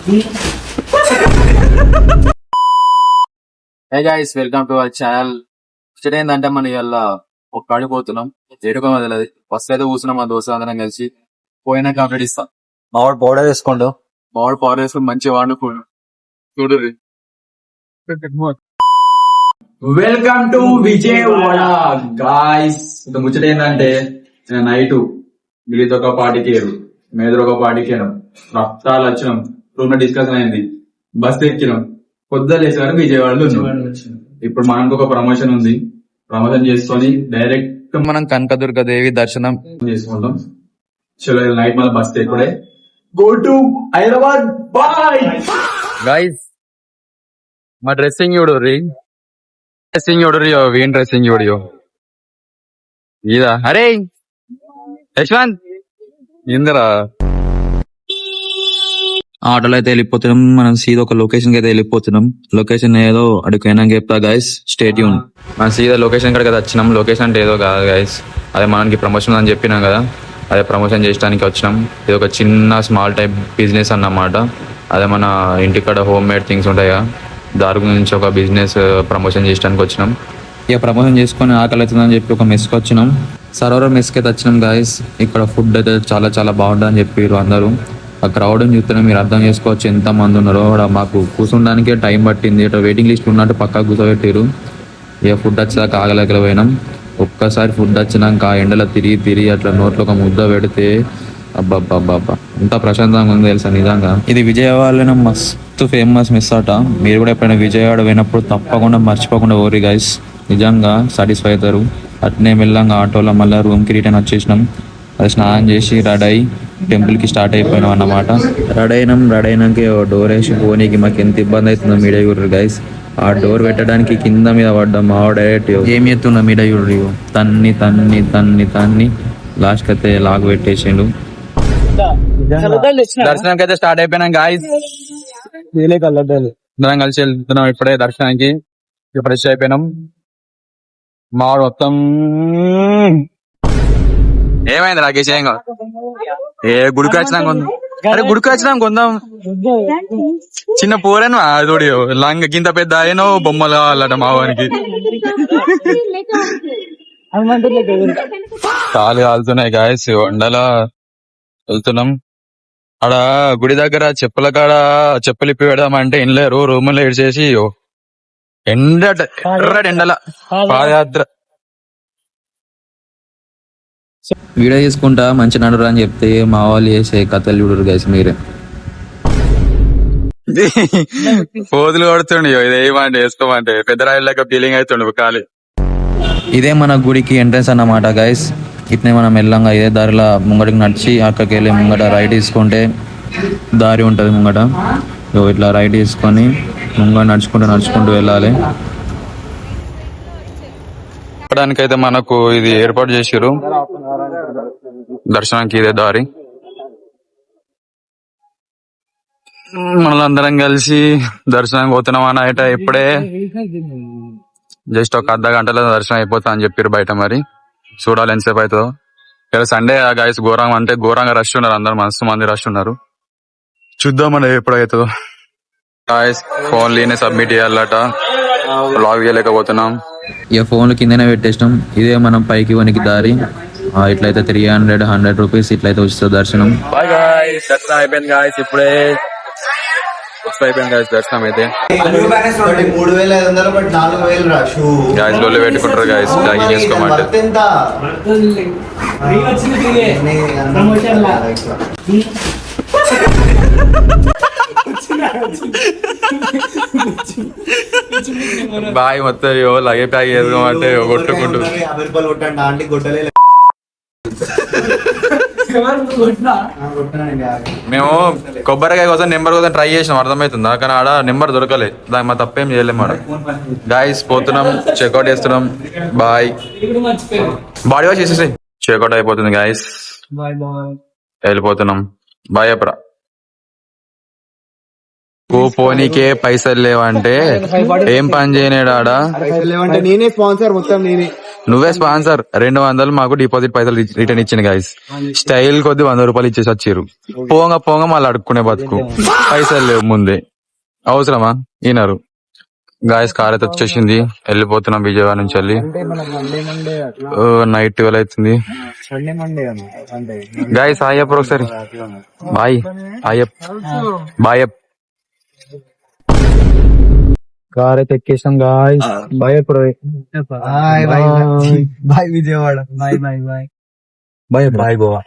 Hey guys, welcome to our channel. ఇచ్చట ఏంటంటే మనం ఇవాళ ఒక కాడికి పోతున్నాం. ఏడుకో తెలియదు. ఫస్ట్ అయితే కూర్చున్నాం మా దోశ అందరం కలిసి. పోయినా కంప్లీట్ ఇస్తా. మావాడు పౌడర్ వేసుకోండు. మావాడు పౌడర్ వేసుకుని మంచిగా వాడుకోండు. చూడు వెల్కమ్ టు విజయవాడ గాయ్స్. ముచ్చట ఏంటంటే నైట్ గిలితో ఒక పార్టీకి మేదరు ఒక పార్టీకి రక్తాలు వచ్చినాం. రూమ్ లో డిస్కషన్ అయింది. బస్ ఎక్కినాం. పొద్దున లేచారు విజయవాడలో ఉన్నాం. ఇప్పుడు మనకు ఒక ప్రమోషన్ ఉంది. ప్రమోషన్ చేసుకొని డైరెక్ట్ మనం కనకదుర్గ దేవి దర్శనం చేసుకుంటాం. చలో నైట్ మళ్ళీ బస్ ఎక్కుడే go to Hyderabad. Bye guys. మా డ్రెస్సింగ్ చూడు వీన్ డ్రెస్సింగ్ చూడు ఇదా. అరే యశ్వంత్ ఇందరా ఆటోలో అయితే వెళ్ళిపోతున్నాం. మనం సీదా ఒక లొకేషన్ కి అయితే వెళ్ళిపోతున్నాం. లొకేషన్ ఏదో అడుగుయినా చెప్తా గైస్, స్టే ట్యూన్. మనం సీదా లొకేషన్ కాడికి అయితే వచ్చినాం. లొకేషన్ అంటే ఏదో కాదు గైస్, అదే మనకి ప్రమోషన్ అని చెప్పినాం కదా, అదే ప్రమోషన్ చేయడానికి వచ్చినాం. ఇది ఒక చిన్న స్మాల్ టైప్ బిజినెస్ అన్నమాట. అదే మన ఇంటికాడ హోమ్ మేడ్ థింగ్స్ ఉంటాయా, దాని గురించి ఒక బిజినెస్ ప్రమోషన్ చేయడానికి వచ్చినాం. ఇక ప్రమోషన్ చేసుకొని ఆకలి అవుతుందని చెప్పి ఒక మెస్కి వచ్చినాం. సరోవర్ మెస్కి అయితే వచ్చినాం గాయస్. ఇక్కడ ఫుడ్ అయితే చాలా చాలా బాగుంటుంది అని చెప్పారు అందరూ. ఆ క్రౌడ్ చూస్తేనే మీరు అర్థం చేసుకోవచ్చు ఎంత మంది ఉన్నారో. మాకు కూర్చోడానికే టైం పట్టింది. ఇట్లా వెయిటింగ్ లిస్ట్ ఉన్నట్టు పక్కకు కూర్చోబెట్టారు. ఇక ఫుడ్ వచ్చాక ఆగలేకలు పోయినాం. ఒక్కసారి ఫుడ్ వచ్చినాక ఆ ఎండలో తిరిగి అట్లా నోట్లో ఒక ముద్ద పెడితే అబ్బా ఎంత ప్రశాంతంగా ఉంది తెలుసా నిజంగా. ఇది విజయవాడలో మస్తు ఫేమస్ మెస్ అట. మీరు కూడా ఎప్పుడైనా విజయవాడ పోయినప్పుడు తప్పకుండా మర్చిపోకుండా ఓరి గైస్, నిజంగా సాటిస్ఫై అవుతారు. అట్నే మెల్లంగా ఆటోలో మళ్ళీ రూమ్కి రిటర్న్ వచ్చేసినాం. అది స్నానం చేసి రెడీ అయ్యి టెంపుల్కి స్టార్ట్ అయిపోయినాం అన్నమాట. రెడీ అయినాక డోర్ వేసి పోనీకి మాకు ఎంత ఇబ్బంది అవుతుందో మీడియా చూడరు గైస్. ఆ డోర్ పెట్టడానికి కింద మీద పడ్డాం. మా డైరెక్ట్ ఏం చేస్తున్నా మీడియా చూడరు. తన్ని లాస్ట్కి అయితే లాగు పెట్టేసిండు. దర్శనానికి అయితే స్టార్ట్ అయిపోయినాం గాయస్. అందరం కలిసి వెళ్తున్నాం ఇప్పుడే దర్శనానికి. ఫ్రెష్ అయిపోయినాం. మావాడు మొత్తం ఏమైంది రాకేష్? ఏం గుడికి వచ్చినాక గుడికి వచ్చినాక కొందాం. చిన్న పోరేను తోడి లంగ గింత పెద్ద అయినో బొమ్మలు కావాలట మావానికి. కాలు కాలుతున్నాయి గాయస్. ఎండలా వెళ్తున్నాం. ఆడ గుడి దగ్గర చెప్పుల కాడ చెప్పులు ఇప్పి పెడదామంటే ఇన్లేరు. రూములో ఇడిచేసి ఎండల పాదయాత్ర వీడియో తీసుకుంటా మంచి నడురు అని చెప్తే మా వాళ్ళు చేసే కథలు చూడరు గైస్ మీరే. పోదులు కొడుతుండే ఇది ఏమంటే వేసుకోమంటే పెద్ద రాయిలాగా ఫీలింగ్ అవుతుండే ఖాళీ. ఇదే మన గుడికి ఎంట్రన్స్ అన్నమాట గైస్. ఇట్నే మనం మెల్లంగా ఇదే దారిలో ముంగడికి నడిచి అక్కడికి వెళ్ళి ముంగట రైట్ తీసుకుంటే దారి ఉంటుంది ముంగట. ఇట్లా రైట్ తీసుకొని ముంగట నడుచుకుంటూ వెళ్ళాలి. అయితే మనకు ఇది ఏర్పాటు చేసారు దర్శనానికి. ఇదే దారి. మనలందరం కలిసి దర్శనానికి పోతున్నాం అన్నట. ఇప్పుడే జస్ట్ ఒక అర్ధ గంటలో దర్శనం అయిపోతా అని చెప్పారు బయట. మరి చూడాలి ఎంతసేపు అవుతుందో. ఇలా సండే గాయస్ ఘోరంగా రష్ ఉన్నారు. అందరు మస్తు మంది రష్ ఉన్నారు. చూద్దాం మనం ఎప్పుడైతుందో. గాయస్ ఫోన్లీనే సబ్మిట్ చేయాలట. లాగ్ చేయలేకపోతున్నాం. ఇక ఫోన్లు కిందనే పెట్టేసినాం. ఇదే మనం పైకి వనికి దారి. ఇట్లయితే 300 రూపీస్ ఇట్లయితే వస్తుంది దర్శనం. బాయ్ గాయ్స్, దర్శనం అయిపోయింది గాయ్స్. ఇప్పుడే అయిపోయింది గాయ్స్ దర్శనం అయితే. గాయ్స్ లోళ్ళు పెట్టుకుంటారు గాయ్స్ జాగింగ్ చేసుకోమంటే. బాయ్ మొత్తం లగే ప్యాక్ చేసుకోమంటే కొట్టుకుంటూ మేము కొబ్బరికాయ కోసం నెంబర్ కోసం ట్రై చేసినాం, అర్థమవుతుందా? కానీ ఆడ నెంబర్ దొరకలే. దానికి మా తప్పేం చేయలేము. ఆడ గాయస్ పోతున్నాం, చెక్అౌట్ చేస్తున్నాం. బాయ్. బాడీ వాష్ చేసేసి చెక్అౌట్ అయిపోతుంది గాయస్. వెళ్ళిపోతున్నాం. బాయ్ అప్రా. పోనీకే పైసలు లేవంటే ఏం పని చేయలేడు ఆడ. నేనే స్పాన్సర్ మొత్తం నేనే. నువ్వే స్పాన్సర్ 200 మాకు డిపాజిట్ పైసలు రిటర్న్ ఇచ్చింది గాయస్. స్టైల్ కొద్ది 100 రూపాయలు ఇచ్చేసి వచ్చారు. పోంగ మళ్ళీ అడుక్కునే బతుకు. పైసలు లేవు ముందే, అవసరమా ఈనారు. గాయస్ కార్ అయితే వచ్చేసింది, వెళ్ళిపోతున్నాం విజయవాడ నుంచి వెళ్ళి. నైట్ 12 అవుతుంది. గాయస్ హాయ్ అప్పుడు ఒకసారి బాయ్. బాయ్ కార్ అయితే ఎక్కేసాం గాయస్. బాయ్ అప్పుడు bye Vijayawada. Bye bye bye bye Goa.